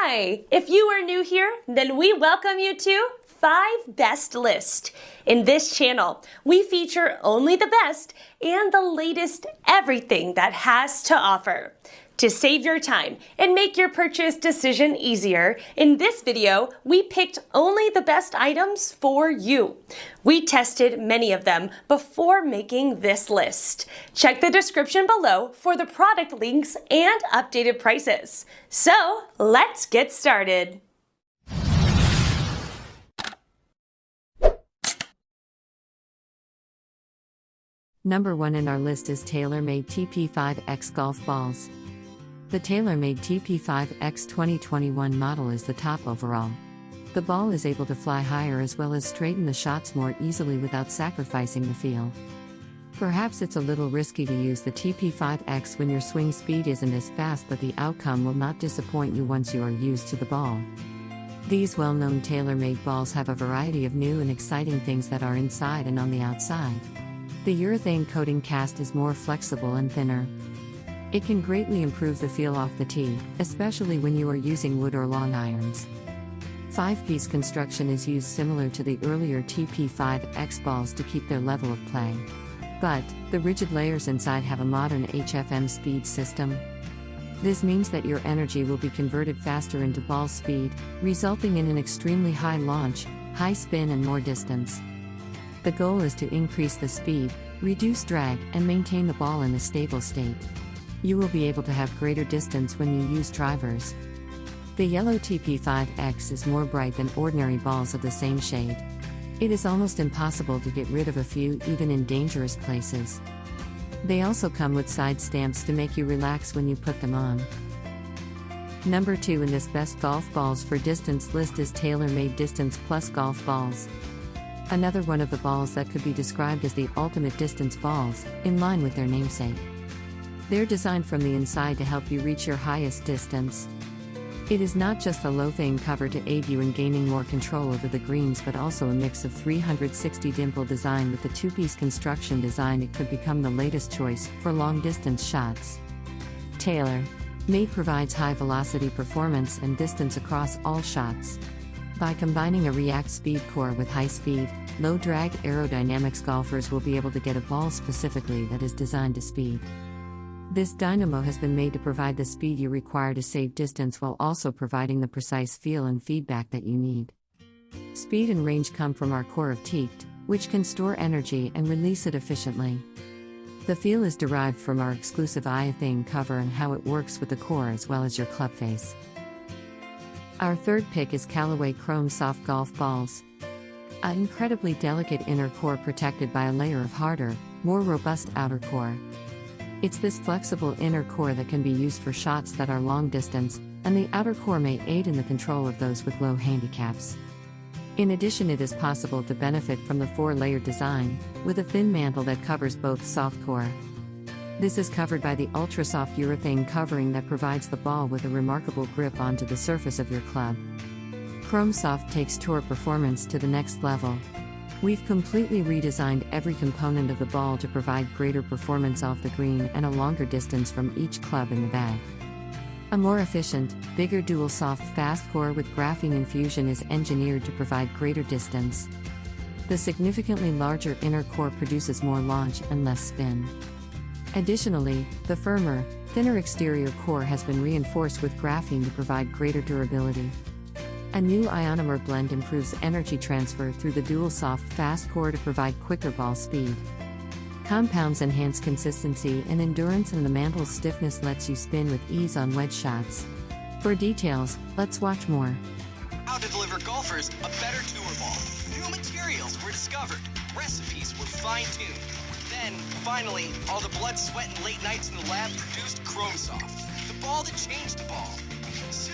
Hi! If you are new here, then we welcome you to 5 Best List. In this channel, we feature only the best and the latest everything that has to offer. To save your time and make your purchase decision easier, in this video, we picked only the best items for you. We tested many of them before making this list. Check the description below for the product links and updated prices. So, let's get started. Number 1 in our list is TaylorMade TP5X Golf Balls. The TaylorMade TP5X 2021 model is the top overall. The ball is able to fly higher as well as straighten the shots more easily without sacrificing the feel. Perhaps it's a little risky to use the TP5X when your swing speed isn't as fast, but the outcome will not disappoint you once you are used to the ball. These well-known TaylorMade balls have a variety of new and exciting things that are inside and on the outside. The urethane coating cast is more flexible and thinner. It can greatly improve the feel off the tee, especially when you are using wood or long irons. 5-piece construction is used similar to the earlier TP5X balls to keep their level of play. But, the rigid layers inside have a modern HFM speed system. This means that your energy will be converted faster into ball speed, resulting in an extremely high launch, high spin and more distance. The goal is to increase the speed, reduce drag, and maintain the ball in a stable state. You will be able to have greater distance when you use drivers. The yellow TP5X is more bright than ordinary balls of the same shade. It is almost impossible to get rid of a few, even in dangerous places. They also come with side stamps to make you relax when you put them on. Number 2 in this best golf balls for distance list is TaylorMade Distance Plus Golf Balls. Another one of the balls that could be described as the ultimate distance balls, in line with their namesake. They're designed from the inside to help you reach your highest distance. It is not just a low-thing cover to aid you in gaining more control over the greens, but also a mix of 360 dimple design with the 2-piece construction design. It could become the latest choice for long-distance shots. TaylorMade provides high-velocity performance and distance across all shots. By combining a React Speed core with high-speed, low-drag aerodynamics, golfers will be able to get a ball specifically that is designed to speed. This dynamo has been made to provide the speed you require to save distance while also providing the precise feel and feedback that you need. Speed and range come from our core of teaked, which can store energy and release it efficiently. The feel is derived from our exclusive urethane cover and how it works with the core as well as your club face. Our third pick is Callaway Chrome Soft Golf Balls. An incredibly delicate inner core protected by a layer of harder, more robust outer core. It's this flexible inner core that can be used for shots that are long distance, and the outer core may aid in the control of those with low handicaps. In addition, it is possible to benefit from the 4-layer design, with a thin mantle that covers both soft core. This is covered by the ultra-soft urethane covering that provides the ball with a remarkable grip onto the surface of your club. Chrome Soft takes tour performance to the next level. We've completely redesigned every component of the ball to provide greater performance off the green and a longer distance from each club in the bag. A more efficient, bigger dual soft fast core with graphene infusion is engineered to provide greater distance. The significantly larger inner core produces more launch and less spin. Additionally, the firmer, thinner exterior core has been reinforced with graphene to provide greater durability. A new ionomer blend improves energy transfer through the dual soft fast core to provide quicker ball speed. Compounds enhance consistency and endurance, and the mantle's stiffness lets you spin with ease on wedge shots. For details, let's watch more. How to deliver golfers a better tour ball. New materials were discovered. Recipes were fine-tuned. Then, finally, all the blood, sweat, and late nights in the lab produced Chrome Soft, the ball that changed the ball. Soon,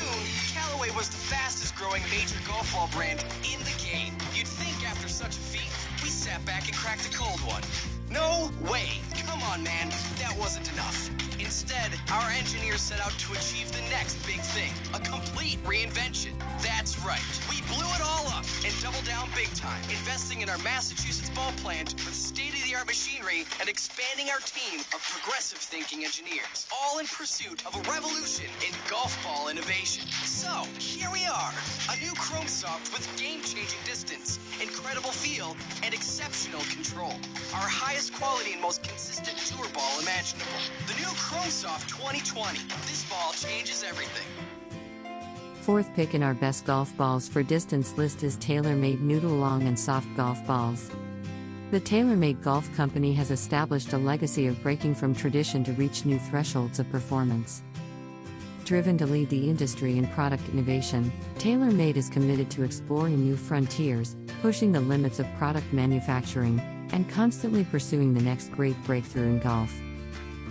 Callaway was the fastest-growing major golf ball brand in the game. You'd think after such a feat, we sat back and cracked a cold one. No way! Come on, man, that wasn't enough. Instead, our engineers set out to achieve the next big thing, a complete reinvention. That's right, we blew it all up and doubled down big time, investing in our Massachusetts ball plant with state-of-the-art machinery and expanding our team of progressive thinking engineers, all in pursuit of a revolution in golf ball innovation. So, So, here we are. A new Chrome Soft with game-changing distance, incredible feel, and exceptional control. Our highest quality and most consistent tour ball imaginable. The new Chrome Soft 2020. This ball changes everything. Fourth pick in our best golf balls for distance list is TaylorMade Noodle long and soft golf balls. The TaylorMade Golf Company has established a legacy of breaking from tradition to reach new thresholds of performance. Driven to lead the industry in product innovation, TaylorMade is committed to exploring new frontiers, pushing the limits of product manufacturing, and constantly pursuing the next great breakthrough in golf.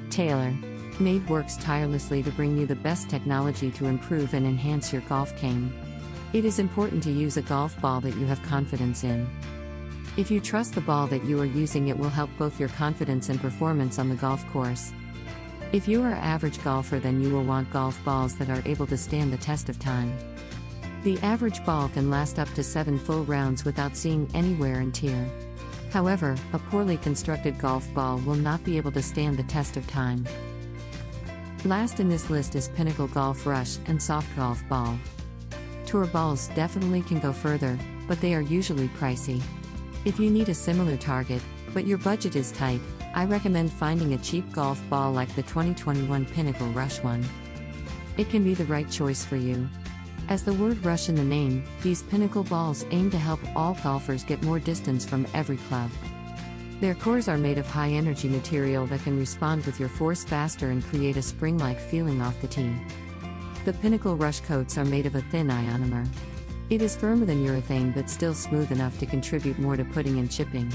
TaylorMade works tirelessly to bring you the best technology to improve and enhance your golf game. It is important to use a golf ball that you have confidence in. If you trust the ball that you are using, it will help both your confidence and performance on the golf course. If you are an average golfer, then you will want golf balls that are able to stand the test of time. The average ball can last up to 7 full rounds without seeing any wear and tear. However, a poorly constructed golf ball will not be able to stand the test of time. Last in this list is Pinnacle Golf Rush and Soft Golf Ball. Tour balls definitely can go further, but they are usually pricey. If you need a similar target, but your budget is tight, I recommend finding a cheap golf ball like the 2021 Pinnacle Rush one. It can be the right choice for you. As the word rush in the name, these Pinnacle balls aim to help all golfers get more distance from every club. Their cores are made of high-energy material that can respond with your force faster and create a spring-like feeling off the tee. The Pinnacle Rush coats are made of a thin ionomer. It is firmer than urethane but still smooth enough to contribute more to putting and chipping.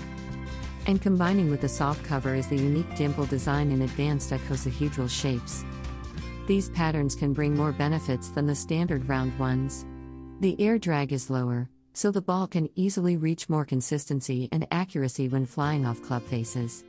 And combining with the soft cover is the unique dimple design in advanced icosahedral shapes. These patterns can bring more benefits than the standard round ones. The air drag is lower, so the ball can easily reach more consistency and accuracy when flying off club faces.